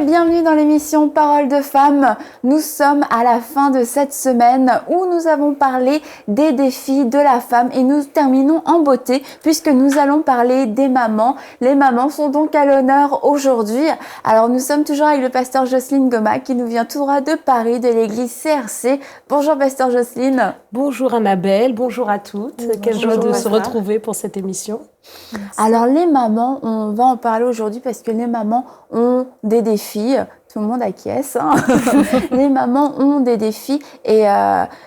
et bienvenue dans l'émission Parole de femmes. Nous sommes à la fin de cette semaine où nous avons parlé des défis de la femme et nous terminons en beauté puisque nous allons parler des mamans. Les mamans sont donc à l'honneur aujourd'hui. Alors nous sommes toujours avec le pasteur Jocelyne Goma qui nous vient tout droit de Paris, de l'église CRC. Bonjour pasteur Jocelyne. Bonjour Annabelle, bonjour à toutes. Bonjour, quelle joie de se retrouver pour cette émission. Merci. Alors les mamans, on va en parler aujourd'hui parce que les mamans ont des défis. Tout le monde acquiesce. Hein. Les mamans ont des défis et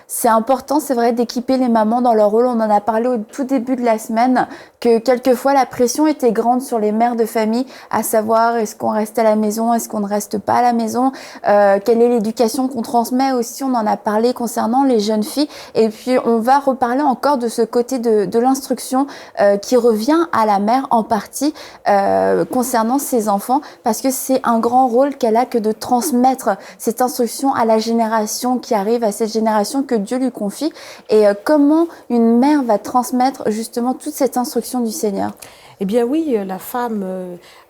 c'est important, c'est vrai, d'équiper les mamans dans leur rôle. On en a parlé au tout début de la semaine que quelquefois la pression était grande sur les mères de famille, à savoir est-ce qu'on reste à la maison, est-ce qu'on ne reste pas à la maison, quelle est l'éducation qu'on transmet aussi. On en a parlé concernant les jeunes filles et puis on va reparler encore de ce côté de l'instruction qui revient à la mère en partie concernant ses enfants parce que c'est un grand rôle qu'elle a que de transmettre cette instruction à la génération qui arrive, à cette génération que Dieu lui confie. Et comment une mère va transmettre justement toute cette instruction du Seigneur? Eh bien oui, la femme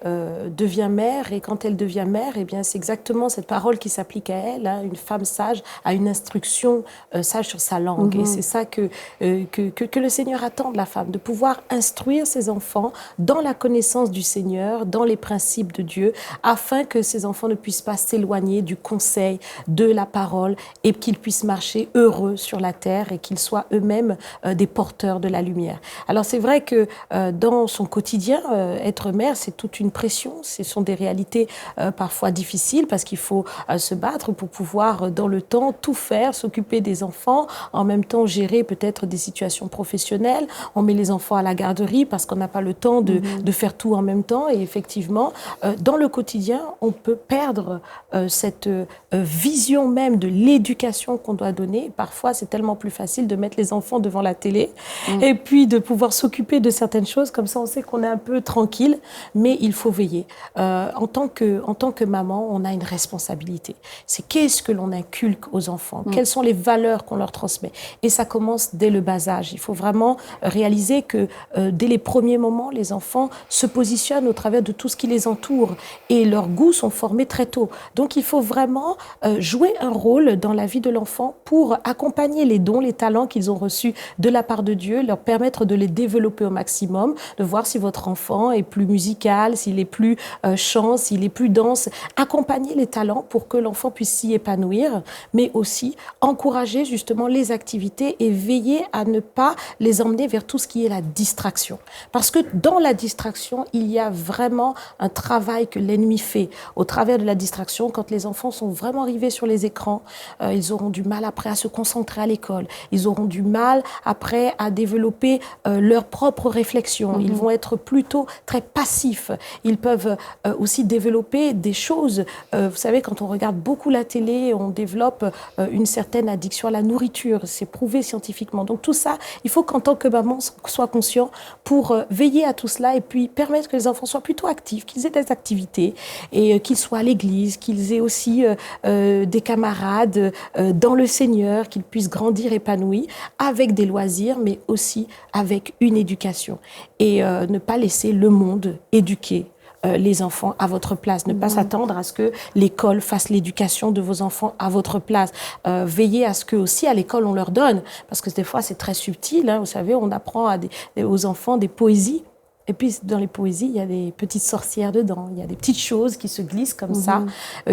devient mère et quand elle devient mère, eh bien c'est exactement cette parole qui s'applique à elle. Hein, une femme sage a une instruction sage sur sa langue. Et c'est ça que le Seigneur attend de la femme, de pouvoir instruire ses enfants dans la connaissance du Seigneur, dans les principes de Dieu, afin que ses enfants ne puissent pas s'éloigner du conseil, de la parole et qu'ils puissent marcher heureux sur la terre et qu'ils soient eux-mêmes des porteurs de la lumière. Alors c'est vrai que dans son quotidien, être mère, c'est toute une pression. Ce sont des réalités parfois difficiles parce qu'il faut se battre pour pouvoir, dans le temps, tout faire, s'occuper des enfants, en même temps gérer peut-être des situations professionnelles. On met les enfants à la garderie parce qu'on n'a pas le temps de faire tout en même temps. Et effectivement, dans le quotidien, on peut perdre cette vision même de l'éducation qu'on doit donner. Parfois, c'est tellement plus facile de mettre les enfants devant la télé et puis de pouvoir s'occuper de certaines choses. Comme ça, on sait qu'on est un peu tranquille, mais il faut veiller. En tant que maman, on a une responsabilité. C'est qu'est-ce que l'on inculque aux enfants? Quelles sont les valeurs qu'on leur transmet? Et ça commence dès le bas âge. Il faut vraiment réaliser que dès les premiers moments, les enfants se positionnent au travers de tout ce qui les entoure et leurs goûts sont formés très tôt. Donc, il faut vraiment jouer un rôle dans la vie de l'enfant pour accompagner les dons, les talents qu'ils ont reçus de la part de Dieu, leur permettre de les développer au maximum, de voir si votre enfant est plus musical, s'il est plus chant, s'il est plus danse. Accompagner les talents pour que l'enfant puisse s'y épanouir, mais aussi encourager justement les activités et veiller à ne pas les emmener vers tout ce qui est la distraction. Parce que dans la distraction, il y a vraiment un travail que l'ennemi fait. Au travers de la distraction, quand les enfants sont vraiment arrivés sur les écrans, ils auront du mal après à se concentrer à l'école. Ils auront du mal après à développer leur propre réflexion. Ils vont être plutôt très passifs. Ils peuvent aussi développer des choses. Vous savez, quand on regarde beaucoup la télé, on développe une certaine addiction à la nourriture. C'est prouvé scientifiquement. Donc tout ça, il faut qu'en tant que maman, on soit conscient pour veiller à tout cela et puis permettre que les enfants soient plutôt actifs, qu'ils aient des activités et qu'ils soient à l'église, qu'ils aient aussi des camarades dans le Seigneur, qu'ils puissent grandir épanouis avec des loisirs, mais aussi avec une éducation. Et ne pas laisser le monde éduquer les enfants à votre place. Ne pas s'attendre à ce que l'école fasse l'éducation de vos enfants à votre place. Veillez à ce que aussi à l'école on leur donne, parce que des fois c'est très subtil. Hein, vous savez, on apprend aux enfants des poésies. Et puis, dans les poésies, il y a des petites sorcières dedans. Il y a des petites choses qui se glissent comme ça,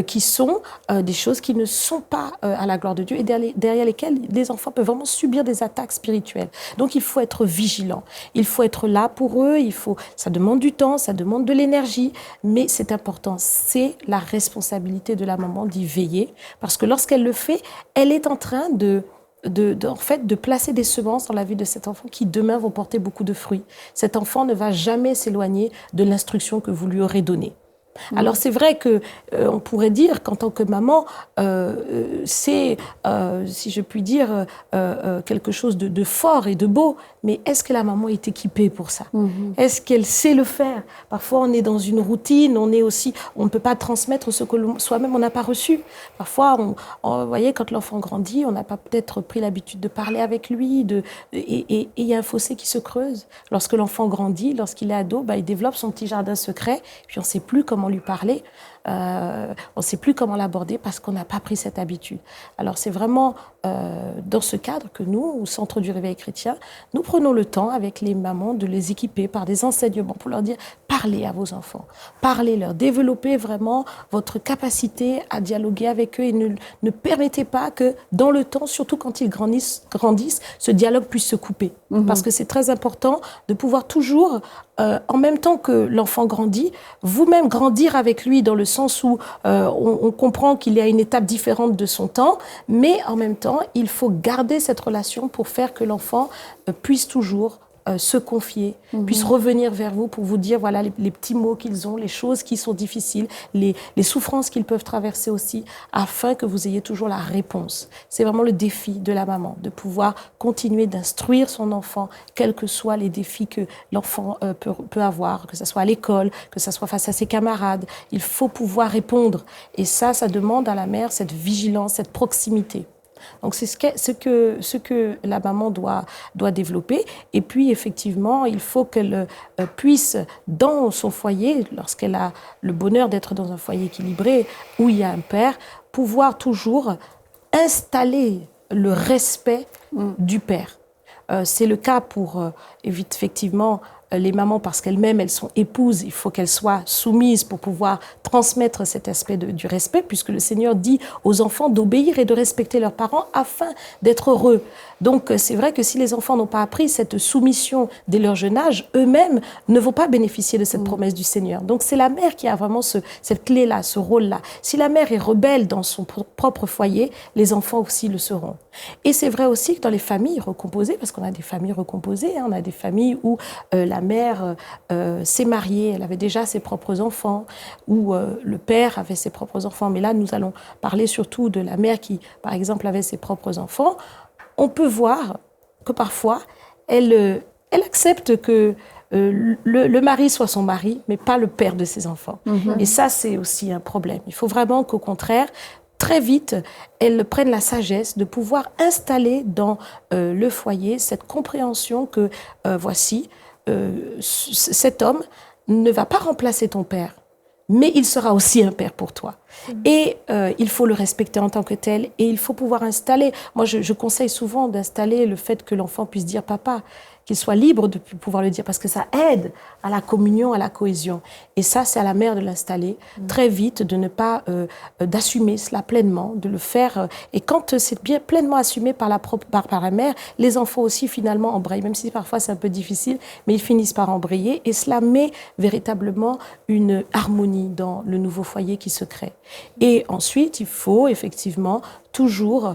qui sont des choses qui ne sont pas à la gloire de Dieu et derrière lesquelles les enfants peuvent vraiment subir des attaques spirituelles. Donc, il faut être vigilant. Il faut être là pour eux. Ça demande du temps, ça demande de l'énergie, mais c'est important. C'est la responsabilité de la maman d'y veiller, parce que lorsqu'elle le fait, elle est en train en fait, de placer des semences dans la vie de cet enfant qui demain vont porter beaucoup de fruits. Cet enfant ne va jamais s'éloigner de l'instruction que vous lui aurez donnée. Alors c'est vrai que on pourrait dire qu'en tant que maman, c'est, si je puis dire, quelque chose de fort et de beau. Mais est-ce que la maman est équipée pour ça? Est-ce qu'elle sait le faire? Parfois, on est dans une routine, on ne peut pas transmettre ce que soi-même on n'a pas reçu. Parfois, vous voyez, quand l'enfant grandit, on n'a pas peut-être pris l'habitude de parler avec lui, et il y a un fossé qui se creuse. Lorsque l'enfant grandit, lorsqu'il est ado, il développe son petit jardin secret, puis on ne sait plus comment lui parler. on ne sait plus comment l'aborder parce qu'on n'a pas pris cette habitude. Alors c'est vraiment dans ce cadre que nous, au Centre du Réveil Chrétien, nous prenons le temps avec les mamans de les équiper par des enseignements pour leur dire parlez à vos enfants, parlez-leur, développez vraiment votre capacité à dialoguer avec eux et ne permettez pas que dans le temps, surtout quand ils grandissent, ce dialogue puisse se couper. Parce que c'est très important de pouvoir toujours, en même temps que l'enfant grandit, vous-même grandir avec lui dans le sens où on comprend qu'il y a une étape différente de son temps, mais en même temps, il faut garder cette relation pour faire que l'enfant puisse toujours se confier, puisse revenir vers vous pour vous dire voilà les petits mots qu'ils ont, les choses qui sont difficiles, les souffrances qu'ils peuvent traverser aussi, afin que vous ayez toujours la réponse. C'est vraiment le défi de la maman, de pouvoir continuer d'instruire son enfant, quels que soient les défis que l'enfant peut avoir, que ce soit à l'école, que ce soit face à ses camarades. Il faut pouvoir répondre. Et ça demande à la mère cette vigilance, cette proximité. Donc c'est ce que la maman doit développer. Et puis effectivement, il faut qu'elle puisse, dans son foyer, lorsqu'elle a le bonheur d'être dans un foyer équilibré, où il y a un père, pouvoir toujours installer le respect du père. C'est le cas pour, effectivement, les mamans, parce qu'elles-mêmes, elles sont épouses, il faut qu'elles soient soumises pour pouvoir transmettre cet aspect du respect, puisque le Seigneur dit aux enfants d'obéir et de respecter leurs parents afin d'être heureux. Donc, c'est vrai que si les enfants n'ont pas appris cette soumission dès leur jeune âge, eux-mêmes ne vont pas bénéficier de cette promesse du Seigneur. Donc, c'est la mère qui a vraiment cette clé-là, ce rôle-là. Si la mère est rebelle dans son propre foyer, les enfants aussi le seront. Et c'est vrai aussi que dans les familles recomposées, parce qu'on a des familles recomposées, on a des familles où la mère s'est mariée, elle avait déjà ses propres enfants, où le père avait ses propres enfants. Mais là, nous allons parler surtout de la mère qui, par exemple, avait ses propres enfants. On peut voir que parfois, elle accepte que le mari soit son mari, mais pas le père de ses enfants. Et ça, c'est aussi un problème. Il faut vraiment qu'au contraire, très vite, elle prenne la sagesse de pouvoir installer dans le foyer cette compréhension que, voici, cet homme ne va pas remplacer ton père, mais il sera aussi un père pour toi. Et il faut le respecter en tant que tel, et il faut pouvoir installer. Moi, je conseille souvent d'installer le fait que l'enfant puisse dire papa, qu'il soit libre de pouvoir le dire, parce que ça aide à la communion, à la cohésion. Et ça, c'est à la mère de l'installer très vite, de ne pas d'assumer cela pleinement, de le faire. Et quand c'est bien pleinement assumé par la mère, les enfants aussi finalement embrayent, même si parfois c'est un peu difficile, mais ils finissent par embrayer. Et cela met véritablement une harmonie dans le nouveau foyer qui se crée. Et ensuite, il faut effectivement toujours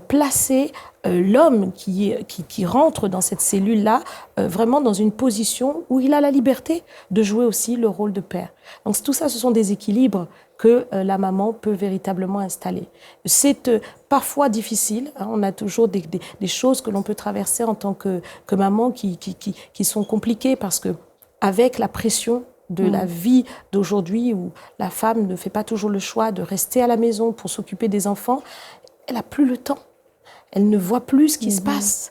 placer l'homme qui rentre dans cette cellule-là vraiment dans une position où il a la liberté de jouer aussi le rôle de père. Donc tout ça, ce sont des équilibres que la maman peut véritablement installer. C'est parfois difficile, hein, on a toujours des choses que l'on peut traverser en tant que maman qui sont compliquées, parce que avec la pression de la vie d'aujourd'hui, où la femme ne fait pas toujours le choix de rester à la maison pour s'occuper des enfants, elle n'a plus le temps. Elle ne voit plus ce qui se passe.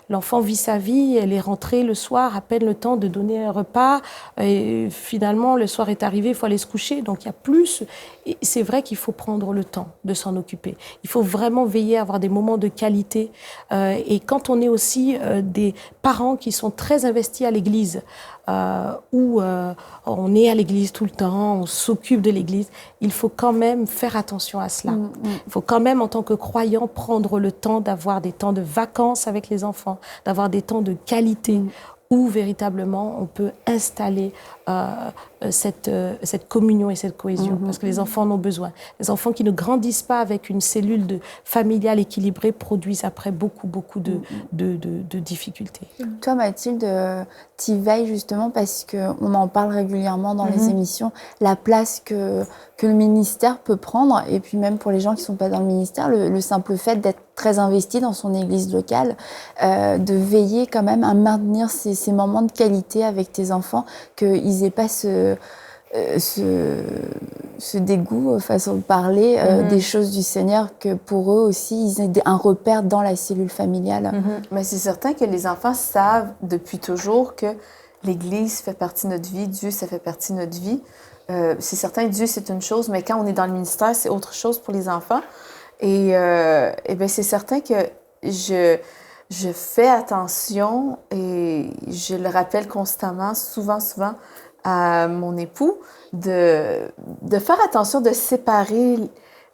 L'enfant vit sa vie, elle est rentrée le soir, à peine le temps de donner un repas, et finalement le soir est arrivé, il faut aller se coucher, donc il y a plus. Et c'est vrai qu'il faut prendre le temps de s'en occuper. Il faut vraiment veiller à avoir des moments de qualité. Et quand on est aussi des parents qui sont très investis à l'église, où on est à l'église tout le temps, on s'occupe de l'église, il faut quand même faire attention à cela. Il faut quand même, en tant que croyant, prendre le temps d'avoir des temps de vacances avec les enfants, d'avoir des temps de qualité où véritablement on peut installer cette communion et cette cohésion, parce que les enfants en ont besoin. Les enfants qui ne grandissent pas avec une cellule familiale équilibrée produisent après beaucoup de difficultés. Toi, Mathilde, tu y veilles justement parce qu'on en parle régulièrement dans les émissions, la place que le ministère peut prendre, et puis même pour les gens qui ne sont pas dans le ministère, le simple fait d'être très investi dans son église locale, de veiller quand même à maintenir ces moments de qualité avec tes enfants, qu'ils n'aient pas ce dégoût, façon de parler, des choses du Seigneur, que pour eux aussi, ils aient un repère dans la cellule familiale. Mais c'est certain que les enfants savent depuis toujours que l'Église fait partie de notre vie, Dieu, ça fait partie de notre vie. c'est certain, Dieu, c'est une chose, mais quand on est dans le ministère, c'est autre chose pour les enfants. Et bien, c'est certain que je fais attention et je le rappelle constamment, souvent, à mon époux, de faire attention de séparer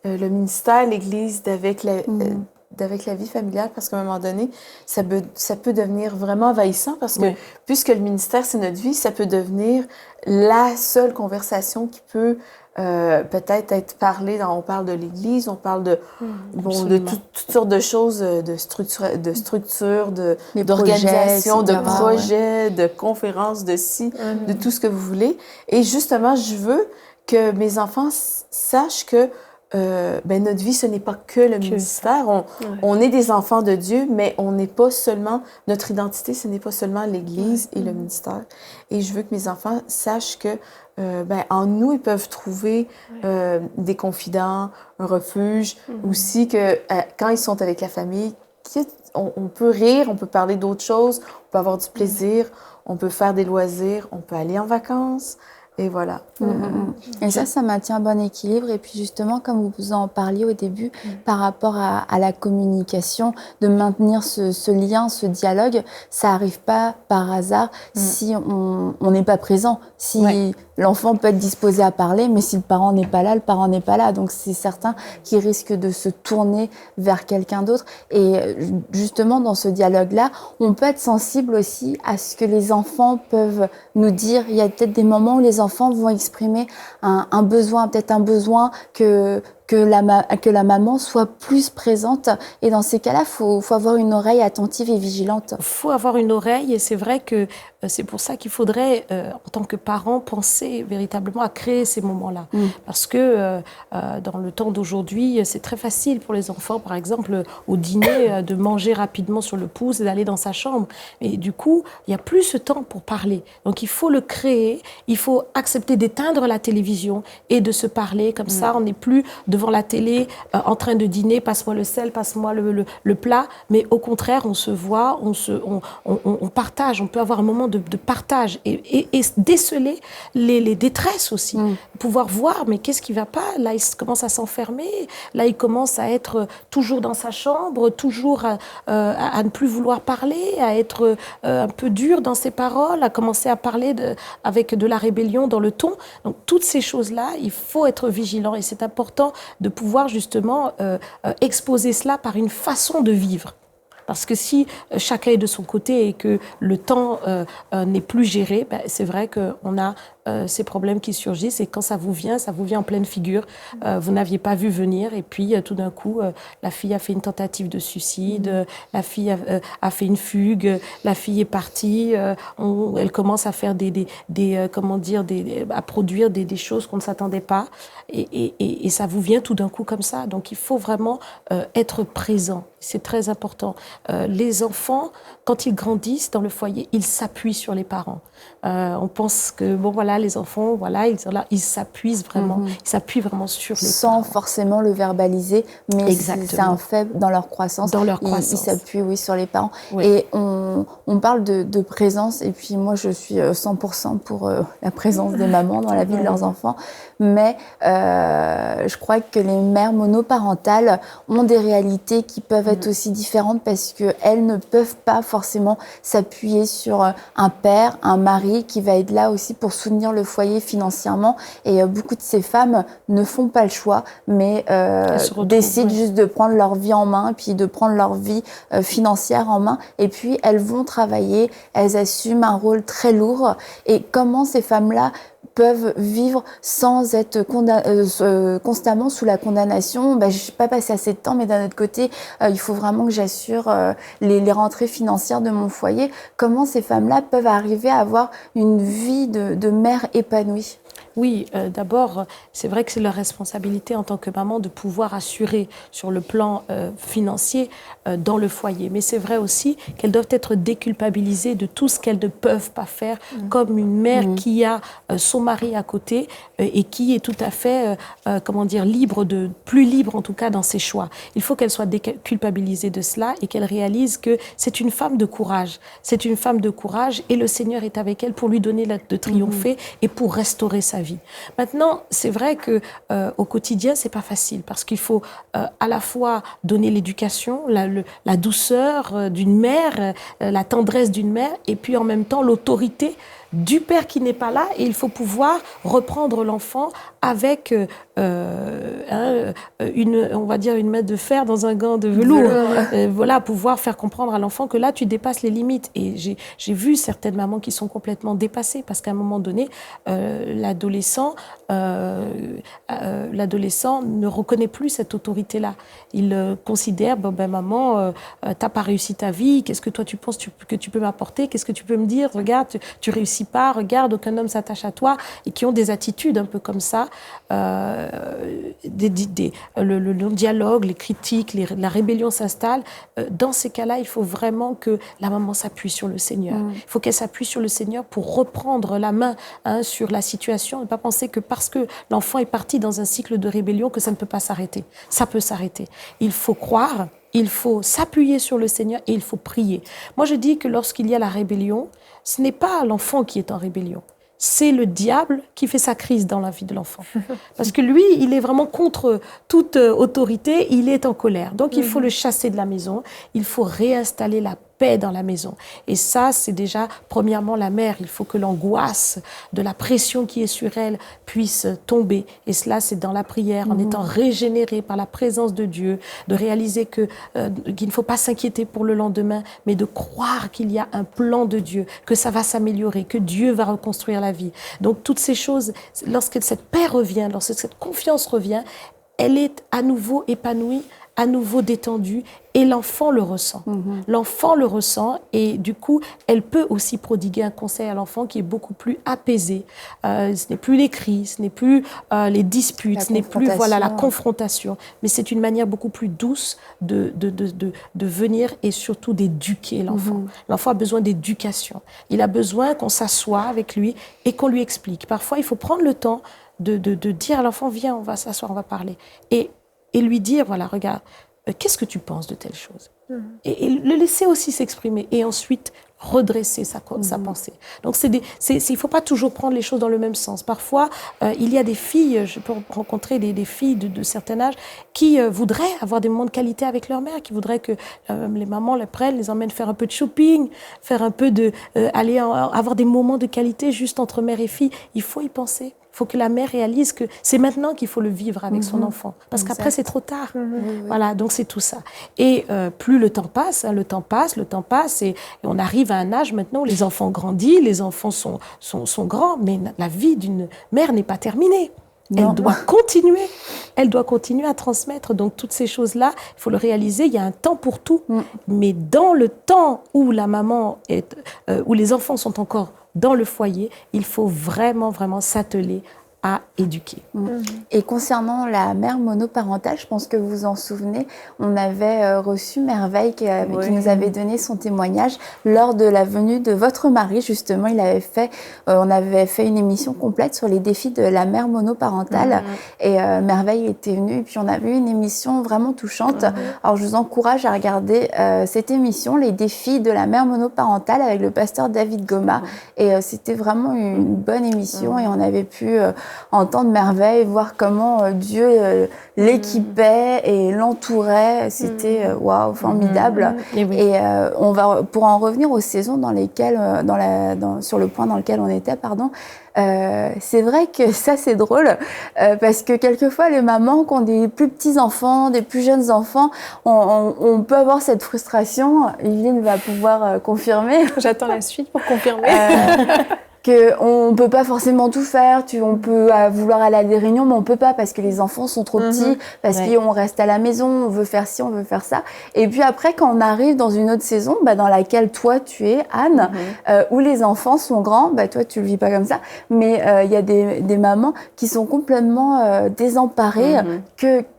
le ministère, l'Église d'avec la vie familiale, parce qu'à un moment donné, ça peut devenir vraiment envahissant, parce que puisque le ministère, c'est notre vie, ça peut devenir la seule conversation qui peut peut-être être parlée. On parle de l'Église, on parle de toutes sortes de choses, de structure, d'organisation, de projets, de conférences, de de tout ce que vous voulez. Et justement, je veux que mes enfants sachent que notre vie, ce n'est pas que le ministère. On est des enfants de Dieu, mais on n'est pas seulement... Notre identité, ce n'est pas seulement l'Église et le ministère. Et je veux que mes enfants sachent que en nous, ils peuvent trouver des confidents, un refuge. Aussi que quand ils sont avec la famille, on peut rire, on peut parler d'autres choses, on peut avoir du plaisir, on peut faire des loisirs, on peut aller en vacances. Et voilà. Et ça maintient un bon équilibre. Et puis justement, comme vous en parliez au début, par rapport à la communication, de maintenir ce lien, ce dialogue, ça n'arrive pas par hasard si on n'est pas présent. Si l'enfant peut être disposé à parler, mais si le parent n'est pas là, le parent n'est pas là. Donc c'est certain qu'il risque de se tourner vers quelqu'un d'autre. Et justement, dans ce dialogue-là, on peut être sensible aussi à ce que les enfants peuvent nous dire. Il y a peut-être des moments où les enfants vont exprimer un besoin, peut-être un besoin que la maman soit plus présente. Et dans ces cas-là, faut avoir une oreille attentive et vigilante. Il faut avoir une oreille, et c'est vrai que c'est pour ça qu'il faudrait, en tant que parent, penser véritablement à créer ces moments-là. Parce que dans le temps d'aujourd'hui, c'est très facile pour les enfants, par exemple, au dîner, de manger rapidement sur le pouce et d'aller dans sa chambre. Et du coup, il n'y a plus ce temps pour parler. Donc il faut le créer, il faut accepter d'éteindre la télévision et de se parler. Comme ça, on n'est plus devant la télé en train de dîner, passe-moi le sel, passe-moi le plat. Mais au contraire, on se voit, on partage, on peut avoir un moment de partage et déceler les détresses aussi. Pouvoir voir, mais qu'est-ce qui ne va pas? Là, il commence à s'enfermer. Là, il commence à être toujours dans sa chambre, toujours à ne plus vouloir parler, à être un peu dur dans ses paroles, à commencer à parler avec de la rébellion dans le ton. Donc, toutes ces choses-là, il faut être vigilant, et c'est important de pouvoir justement exposer cela par une façon de vivre. Parce que si chacun est de son côté et que le temps n'est plus géré, c'est vrai qu'on a ces problèmes qui surgissent, et quand ça vous vient en pleine figure. Vous n'aviez pas vu venir, et puis tout d'un coup, la fille a fait une tentative de suicide, la fille a fait une fugue, la fille est partie, elle commence à faire à produire des choses qu'on ne s'attendait pas, et ça vous vient tout d'un coup comme ça. Donc il faut vraiment être présent, c'est très important. Les enfants, quand ils grandissent dans le foyer, ils s'appuient sur les parents. On pense que les enfants, ils s'appuient vraiment, sur les sans parents. Forcément le verbaliser, mais c'est un fait dans leur croissance. Ils s'appuient sur les parents. Oui. Et on parle de présence, et puis moi je suis 100% pour la présence des mamans dans la vie de leurs enfants, mais je crois que les mères monoparentales ont des réalités qui peuvent être aussi différentes, parce qu'elles ne peuvent pas forcément s'appuyer sur un père, un mari qui va être là aussi pour soutenir le foyer financièrement. Et beaucoup de ces femmes ne font pas le choix, mais décident juste de prendre leur vie en main, puis de prendre leur vie financière en main. Et puis elles vont travailler, elles assument un rôle très lourd. Et comment ces femmes-là peuvent vivre sans être constamment sous la condamnation? Je ne suis pas passé assez de temps, mais d'un autre côté, il faut vraiment que j'assure les rentrées financières de mon foyer. Comment ces femmes-là peuvent arriver à avoir une vie de mère épanouie? Oui, d'abord, c'est vrai que c'est leur responsabilité en tant que maman de pouvoir assurer sur le plan financier dans le foyer. Mais c'est vrai aussi qu'elles doivent être déculpabilisées de tout ce qu'elles ne peuvent pas faire, comme une mère qui a son mari à côté et qui est tout à fait, plus libre en tout cas dans ses choix. Il faut qu'elle soit déculpabilisée de cela et qu'elle réalise que c'est une femme de courage. C'est une femme de courage, et le Seigneur est avec elle pour lui donner de triompher et pour restaurer sa sa vie. Maintenant, c'est vrai que au quotidien, c'est pas facile parce qu'il faut à la fois donner l'éducation, la douceur d'une mère, la tendresse d'une mère, et puis en même temps l'autorité du père qui n'est pas là, et il faut pouvoir reprendre l'enfant avec on va dire une main de fer dans un gant de velours. Voilà, pouvoir faire comprendre à l'enfant que là, tu dépasses les limites. Et j'ai vu certaines mamans qui sont complètement dépassées parce qu'à un moment donné, l'adolescent ne reconnaît plus cette autorité-là. Il considère, maman, t'as pas réussi ta vie, qu'est-ce que toi tu penses que tu peux m'apporter, qu'est-ce que tu peux me dire, regarde, tu réussis pas, regarde, aucun homme s'attache à toi, et qui ont des attitudes un peu comme ça, le non-dialogue, les critiques, la rébellion s'installe. Dans ces cas-là, il faut vraiment que la maman s'appuie sur le Seigneur. Il faut qu'elle s'appuie sur le Seigneur pour reprendre la main sur la situation, ne pas penser que parce que l'enfant est parti dans un cycle de rébellion, que ça ne peut pas s'arrêter. Ça peut s'arrêter. Il faut croire, il faut s'appuyer sur le Seigneur et il faut prier. Moi, je dis que lorsqu'il y a la rébellion, ce n'est pas l'enfant qui est en rébellion. C'est le diable qui fait sa crise dans la vie de l'enfant. Parce que lui, il est vraiment contre toute autorité, il est en colère. Donc, il faut le chasser de la maison, il faut réinstaller la paix dans la maison. Et ça, c'est déjà, premièrement, la mère. Il faut que l'angoisse de la pression qui est sur elle puisse tomber. Et cela, c'est dans la prière, en étant régénéré par la présence de Dieu, de réaliser qu'il ne faut pas s'inquiéter pour le lendemain, mais de croire qu'il y a un plan de Dieu, que ça va s'améliorer, que Dieu va reconstruire la vie. Donc, toutes ces choses, lorsque cette paix revient, lorsque cette confiance revient, elle est à nouveau épanouie, à nouveau détendue, et l'enfant le ressent. L'enfant le ressent, et du coup, elle peut aussi prodiguer un conseil à l'enfant qui est beaucoup plus apaisé. Ce n'est plus les cris, ce n'est plus les disputes, ce n'est plus la confrontation, mais c'est une manière beaucoup plus douce de venir, et surtout d'éduquer l'enfant. L'enfant a besoin d'éducation. Il a besoin qu'on s'assoie avec lui et qu'on lui explique. Parfois, il faut prendre le temps de dire à l'enfant, viens, on va s'asseoir, on va parler. Et lui dire, voilà, regarde, qu'est-ce que tu penses de telle chose? Et le laisser aussi s'exprimer. Et ensuite, redresser sa pensée. Donc, il ne faut pas toujours prendre les choses dans le même sens. Parfois, il y a des filles, je peux rencontrer des filles de certain âge qui voudraient avoir des moments de qualité avec leur mère, qui voudraient que les mamans les prennent, les emmènent faire un peu de shopping, faire un peu aller avoir des moments de qualité juste entre mère et fille. Il faut y penser. Il faut que la mère réalise que c'est maintenant qu'il faut le vivre avec son enfant. Parce qu'après, c'est trop tard. Voilà, donc c'est tout ça. Et plus le temps passe, et on arrive à un âge maintenant où les enfants grandissent, les enfants sont grands, mais la vie d'une mère n'est pas terminée. Elle doit continuer à transmettre. Donc, toutes ces choses-là, il faut le réaliser, il y a un temps pour tout. Mais dans le temps où la maman où les enfants sont encore dans le foyer, il faut vraiment, vraiment s'atteler à éduquer. Et concernant la mère monoparentale, je pense que vous vous en souvenez, on avait reçu Merveille qui nous avait donné son témoignage lors de la venue de votre mari. Justement, on avait fait une émission complète sur les défis de la mère monoparentale. Et Merveille était venue, et puis on avait eu une émission vraiment touchante. Alors, je vous encourage à regarder cette émission, les défis de la mère monoparentale, avec le pasteur David Goma. Et c'était vraiment une bonne émission, et on avait pu entendre Merveille, voir comment Dieu l'équipait et l'entourait. C'était waouh, formidable. Et on va, pour en revenir aux saisons dans lesquelles, sur le point dans lequel on était, c'est vrai que ça, c'est drôle, parce que quelquefois, les mamans qui ont des plus petits enfants, des plus jeunes enfants, on peut avoir cette frustration. Yveline va pouvoir confirmer. J'attends la suite pour confirmer. Qu'on ne peut pas forcément tout faire, on peut vouloir aller à des réunions, mais on ne peut pas parce que les enfants sont trop petits, parce qu'on reste à la maison, on veut faire ci, on veut faire ça. Et puis après, quand on arrive dans une autre saison, dans laquelle toi tu es, Anne, où les enfants sont grands, toi tu le vis pas comme ça, mais il y a des mamans qui sont complètement désemparées,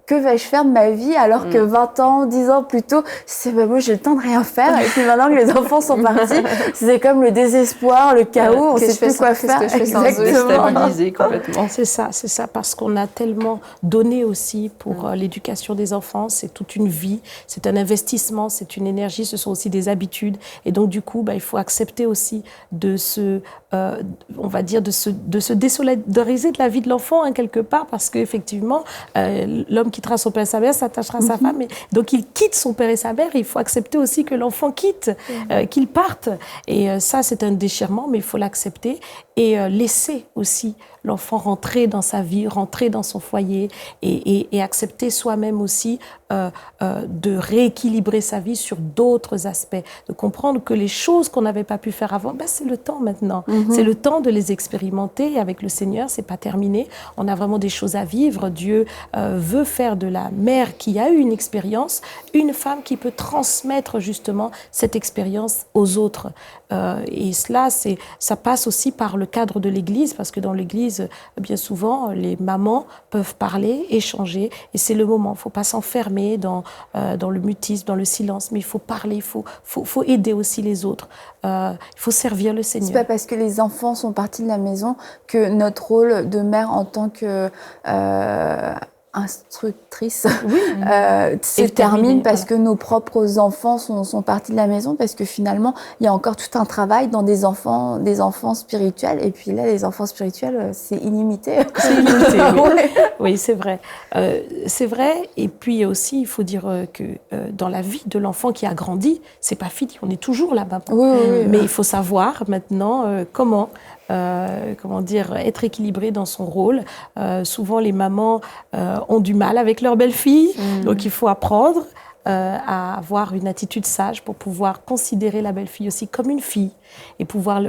que vais-je faire de ma vie alors que 20 ans, 10 ans plus tôt, moi j'ai le temps de rien faire, et puis maintenant que les enfants sont partis, c'est comme le désespoir, le chaos, on sait plus quoi faire. Déstabilisé complètement. C'est ça, parce qu'on a tellement donné aussi pour l'éducation des enfants, c'est toute une vie, c'est un investissement, c'est une énergie, ce sont aussi des habitudes, et donc du coup, il faut accepter aussi de se on va dire, de se désolidariser de la vie de l'enfant, hein, quelque part, parce qu'effectivement, l'homme quittera son père et sa mère, s'attachera à sa femme. Donc, il quitte son père et sa mère. Il faut accepter aussi que l'enfant quitte, qu'il parte. Et ça, c'est un déchirement, mais il faut l'accepter et laisser aussi l'enfant rentrer dans sa vie, rentrer dans son foyer et accepter soi-même aussi de rééquilibrer sa vie sur d'autres aspects, de comprendre que les choses qu'on n'avait pas pu faire avant, ben c'est le temps maintenant. C'est le temps de les expérimenter. Avec le Seigneur, c'est pas terminé. On a vraiment des choses à vivre. Dieu veut faire de la mère qui a eu une expérience une femme qui peut transmettre justement cette expérience aux autres. Et cela, ça passe aussi par le cadre de l'Église, parce que dans l'Église, bien souvent, les mamans peuvent parler, échanger, et c'est le moment. Il ne faut pas s'enfermer dans le mutisme, dans le silence, mais il faut parler, il faut aider aussi les autres. Il faut servir le Seigneur. C'est pas parce que les enfants sont partis de la maison que notre rôle de mère en tant que instructrice se termine parce que nos propres enfants sont partis de la maison, parce que finalement il y a encore tout un travail dans des enfants spirituels, et puis là les enfants spirituels c'est illimité. C'est illimité, oui. Oui, c'est vrai. C'est vrai, et puis aussi il faut dire que dans la vie de l'enfant qui a grandi, c'est pas fini, on est toujours là-bas. Oui. Mais il faut savoir maintenant comment dire, être équilibré dans son rôle. Souvent, les mamans ont du mal avec leur belle-fille, donc il faut apprendre à avoir une attitude sage pour pouvoir considérer la belle-fille aussi comme une fille et pouvoir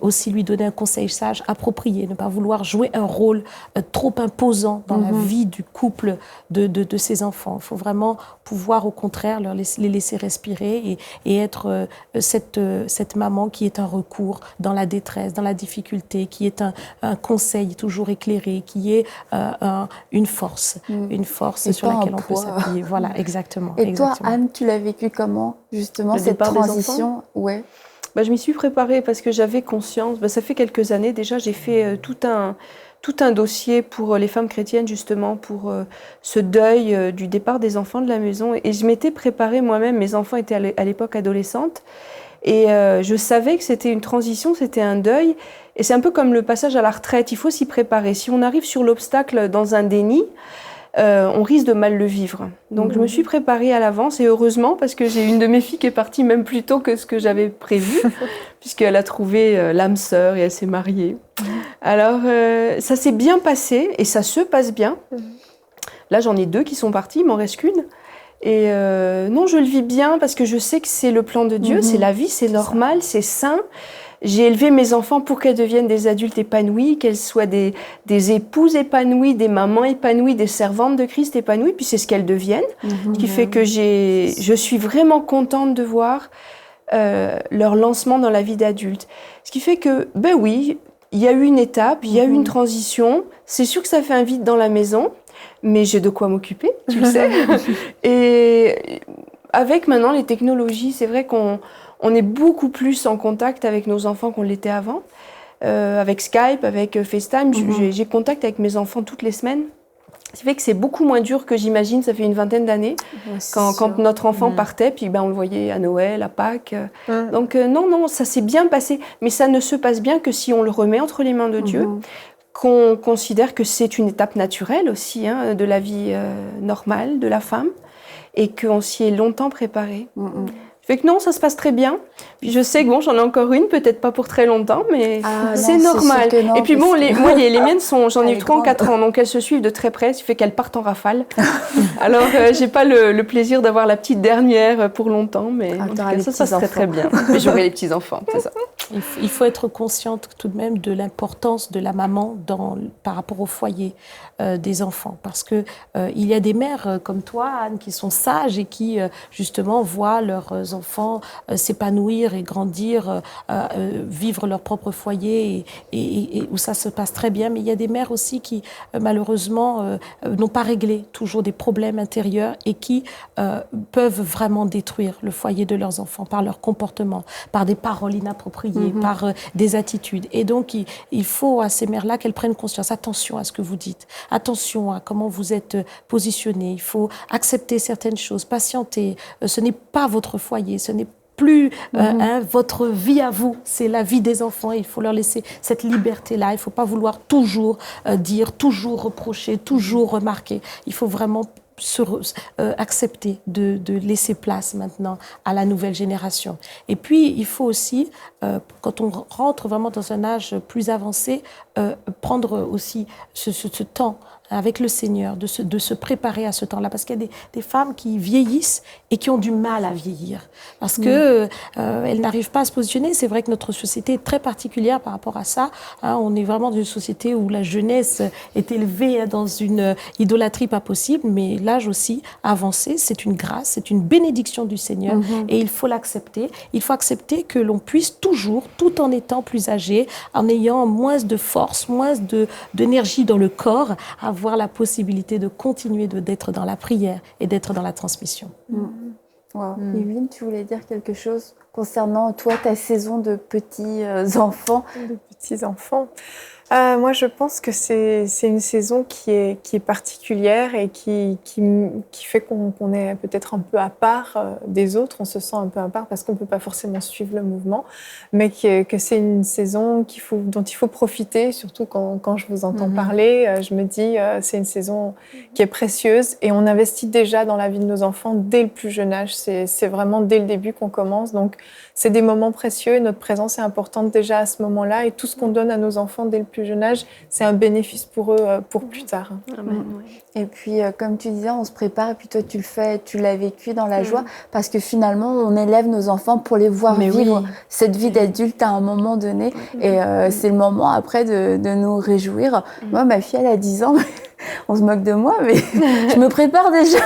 aussi lui donner un conseil sage approprié, ne pas vouloir jouer un rôle trop imposant dans la vie du couple de ses enfants. Il faut vraiment pouvoir au contraire les laisser respirer et être cette maman qui est un recours dans la détresse, dans la difficulté, qui est un conseil toujours éclairé, qui est une force sur laquelle on peut s'appuyer. Voilà, exactement. Et toi, Anne, tu l'as vécu comment, justement, cette transition? Ouais. Je m'y suis préparée parce que j'avais conscience. Ça fait quelques années déjà, j'ai fait tout un dossier pour les femmes chrétiennes, justement, pour ce deuil du départ des enfants de la maison. Et je m'étais préparée moi-même. Mes enfants étaient à l'époque adolescentes. Et je savais que c'était une transition, c'était un deuil. Et c'est un peu comme le passage à la retraite. Il faut s'y préparer. Si on arrive sur l'obstacle dans un déni, on risque de mal le vivre. Donc je me suis préparée à l'avance, et heureusement, parce que j'ai une de mes filles qui est partie même plus tôt que ce que j'avais prévu, puisqu'elle a trouvé l'âme sœur et elle s'est mariée. Alors ça s'est bien passé, et ça se passe bien. Là j'en ai 2 qui sont parties, il m'en reste qu'une. Et non, je le vis bien parce que je sais que c'est le plan de Dieu, c'est la vie, c'est normal, c'est sain. J'ai élevé mes enfants pour qu'elles deviennent des adultes épanouis, qu'elles soient des épouses épanouies, des mamans épanouies, des servantes de Christ épanouies, puis c'est ce qu'elles deviennent. Ce qui fait que je suis vraiment contente de voir leur lancement dans la vie d'adulte. Ce qui fait que, oui, il y a eu une étape, il y a eu une transition. C'est sûr que ça fait un vide dans la maison, mais j'ai de quoi m'occuper, tu le sais. Et avec maintenant les technologies, c'est vrai qu'on est beaucoup plus en contact avec nos enfants qu'on l'était avant. Avec Skype, avec FaceTime, j'ai contact avec mes enfants toutes les semaines. Ça fait que c'est beaucoup moins dur que j'imagine, ça fait une vingtaine d'années, quand notre enfant partait, puis on le voyait à Noël, à Pâques. Donc non, ça s'est bien passé, mais ça ne se passe bien que si on le remet entre les mains de Dieu, qu'on considère que c'est une étape naturelle aussi de la vie normale de la femme, et qu'on s'y est longtemps préparé. Fait que non, ça se passe très bien. Puis je sais que j'en ai encore une, peut-être pas pour très longtemps, mais c'est normal. Non, et puis les miennes j'en ai eu 3 en 4 ans, donc elles se suivent de très près, ce qui fait qu'elles partent en rafale. Alors j'ai pas le plaisir d'avoir la petite dernière pour longtemps, mais en tout cas, ça serait très bien. Mais j'aurai les petits enfants, c'est ça. Il faut être consciente tout de même de l'importance de la maman par rapport au foyer des enfants, parce que il y a des mères comme toi, Anne, qui sont sages et qui justement voient leurs enfants s'épanouir et grandir, vivre leur propre foyer et où ça se passe très bien. Mais il y a des mères aussi qui malheureusement n'ont pas réglé toujours des problèmes intérieurs et qui peuvent vraiment détruire le foyer de leurs enfants par leur comportement, par des paroles inappropriées, par des attitudes. Et donc il faut à ces mères-là qu'elles prennent conscience. Attention à ce que vous dites, attention à comment vous êtes positionnés. Il faut accepter certaines choses, patienter. Ce n'est pas votre foyer, ce n'est plus votre vie à vous, c'est la vie des enfants. Il faut leur laisser cette liberté-là. Il ne faut pas vouloir toujours dire, toujours reprocher, toujours remarquer. Il faut vraiment accepter de laisser place maintenant à la nouvelle génération. Et puis, il faut aussi, quand on rentre vraiment dans un âge plus avancé, prendre aussi ce temps avec le Seigneur, de se préparer à ce temps-là. Parce qu'il y a des femmes qui vieillissent et qui ont du mal à vieillir. Parce que elles n'arrivent pas à se positionner. C'est vrai que notre société est très particulière par rapport à ça. On est vraiment dans une société où la jeunesse est élevée dans une idolâtrie pas possible. Mais l'âge aussi avancé, c'est une grâce, c'est une bénédiction du Seigneur. Et il faut l'accepter. Il faut accepter que l'on puisse toujours, tout en étant plus âgé, en ayant moins de force, moins d'énergie dans le corps, avoir la possibilité de continuer d'être dans la prière et d'être dans la transmission. Wow. Yvonne, tu voulais dire quelque chose concernant toi, ta saison de petits enfants? De petits enfants. Moi, je pense que c'est une saison qui est particulière et qui fait qu'on est peut-être un peu à part des autres. On se sent un peu à part parce qu'on ne peut pas forcément suivre le mouvement, mais que c'est une saison dont il faut profiter, surtout quand je vous entends parler. Je me dis, c'est une saison qui est précieuse et on investit déjà dans la vie de nos enfants dès le plus jeune âge. C'est vraiment dès le début qu'on commence. Donc, c'est des moments précieux et notre présence est importante déjà à ce moment-là. Et tout ce qu'on donne à nos enfants dès le plus jeune âge, c'est un bénéfice pour eux pour plus tard. Amen, Et puis, comme tu disais, on se prépare et puis toi, tu le fais, tu l'as vécu dans la joie parce que finalement, on élève nos enfants pour les voir vivre cette vie d'adulte à un moment donné. Et c'est le moment après de nous réjouir. Moi, ma fille, elle a 10 ans. On se moque de moi, mais je me prépare déjà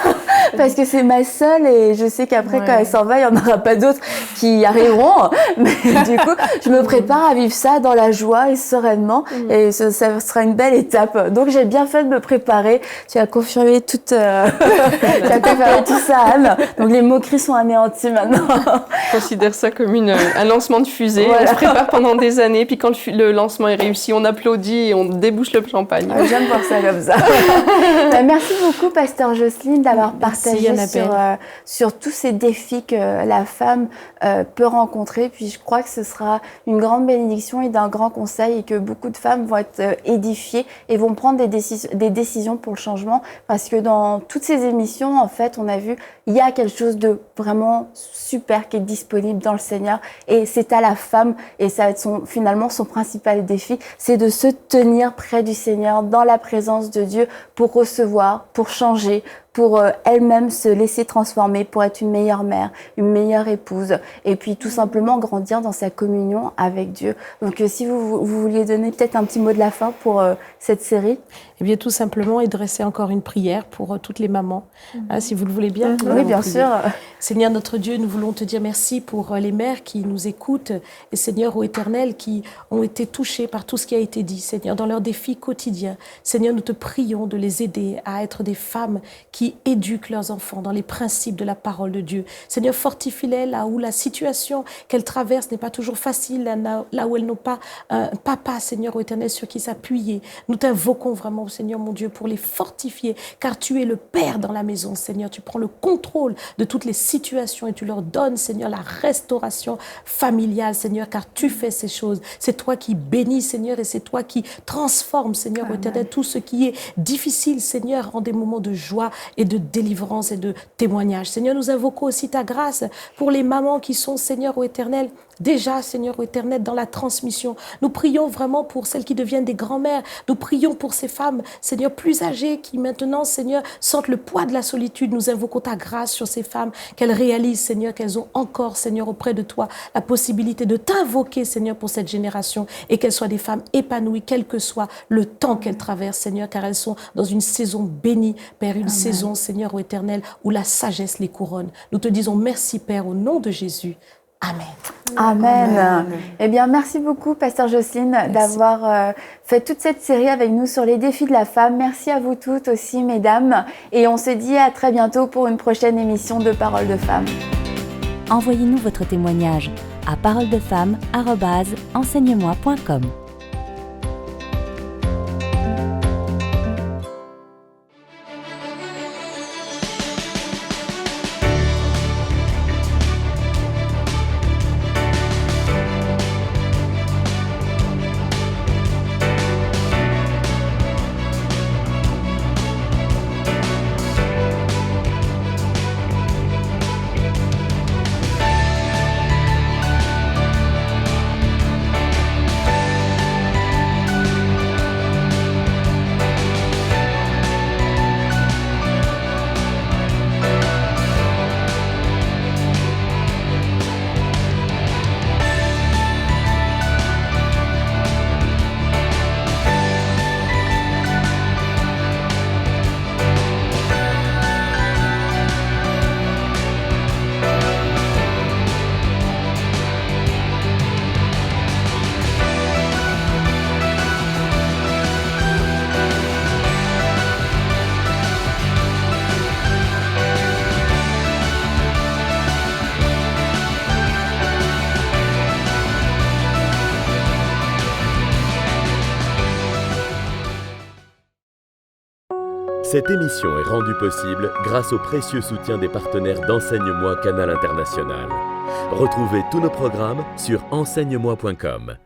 parce que c'est ma seule et je sais qu'après, quand elle s'en va, il n'y en aura pas d'autres qui arriveront. Mais du coup, je me prépare à vivre ça dans la joie et sereinement et ça sera une belle étape. Donc, j'ai bien fait de me préparer. Tu as confirmé tout ça, Anne. Donc, les moqueries sont anéanties maintenant. Je considère ça comme un lancement de fusée. Voilà. On se prépare pendant des années, puis quand le lancement est réussi, on applaudit et on débouche le champagne. J'aime voir ça comme ça. Merci beaucoup, Pasteur Jocelyne, d'avoir partagé sur tous ces défis que la femme peut rencontrer. Puis je crois que ce sera une grande bénédiction et d'un grand conseil et que beaucoup de femmes vont être édifiées et vont prendre des décisions pour le changement. Parce que dans toutes ces émissions, en fait, on a vu, il y a quelque chose de vraiment super qui est disponible dans le Seigneur. Et c'est à la femme, et ça va être finalement son principal défi, c'est de se tenir près du Seigneur, dans la présence de Dieu, pour recevoir, pour changer, pour elle-même se laisser transformer, pour être une meilleure mère, une meilleure épouse, et puis tout simplement grandir dans sa communion avec Dieu. Donc si vous vouliez donner peut-être un petit mot de la fin pour cette série. Eh bien, tout simplement, et dresser encore une prière pour toutes les mamans, si vous le voulez bien. Oui, bien sûr. Seigneur notre Dieu, nous voulons te dire merci pour les mères qui nous écoutent, et Seigneur, ô Éternel, qui ont été touchées par tout ce qui a été dit, Seigneur, dans leurs défis quotidiens. Seigneur, nous te prions de les aider à être des femmes qui éduquent leurs enfants dans les principes de la parole de Dieu. Seigneur, fortifie-les là où la situation qu'elles traversent n'est pas toujours facile, là où elles n'ont pas un papa, Seigneur, ô Éternel, sur qui s'appuyer. Nous t'invoquons vraiment, Seigneur, mon Dieu, pour les fortifier, car tu es le Père dans la maison, Seigneur. Tu prends le contrôle de toutes les situations et tu leur donnes, Seigneur, la restauration familiale, Seigneur, car tu fais ces choses. C'est toi qui bénis, Seigneur, et c'est toi qui transformes, Seigneur, ô Éternel, tout ce qui est difficile, Seigneur, en des moments de joie et de délivrance et de témoignage. Seigneur, nous invoquons aussi ta grâce pour les mamans qui sont, Seigneur, ô Éternel, déjà, Seigneur, ô Éternel, dans la transmission. Nous prions vraiment pour celles qui deviennent des grands-mères. Nous prions pour ces femmes, Seigneur, plus âgées qui maintenant, Seigneur, sentent le poids de la solitude. Nous invoquons ta grâce sur ces femmes, qu'elles réalisent, Seigneur, qu'elles ont encore, Seigneur, auprès de toi, la possibilité de t'invoquer, Seigneur, pour cette génération et qu'elles soient des femmes épanouies, quel que soit le temps qu'elles traversent, Seigneur, car elles sont dans une saison bénie, Père, une saison, Seigneur, ô Éternel, où la sagesse les couronne. Nous te disons merci, Père, au nom de Jésus. Amen. Amen. Eh bien, merci beaucoup, Pasteur Jocelyne, d'avoir fait toute cette série avec nous sur les défis de la femme. Merci à vous toutes aussi, mesdames. Et on se dit à très bientôt pour une prochaine émission de Paroles de Femmes. Envoyez-nous votre témoignage à paroledefemme@enseigne-moi.com. Cette émission est rendue possible grâce au précieux soutien des partenaires d'Enseigne-moi Canal International. Retrouvez tous nos programmes sur enseigne-moi.com.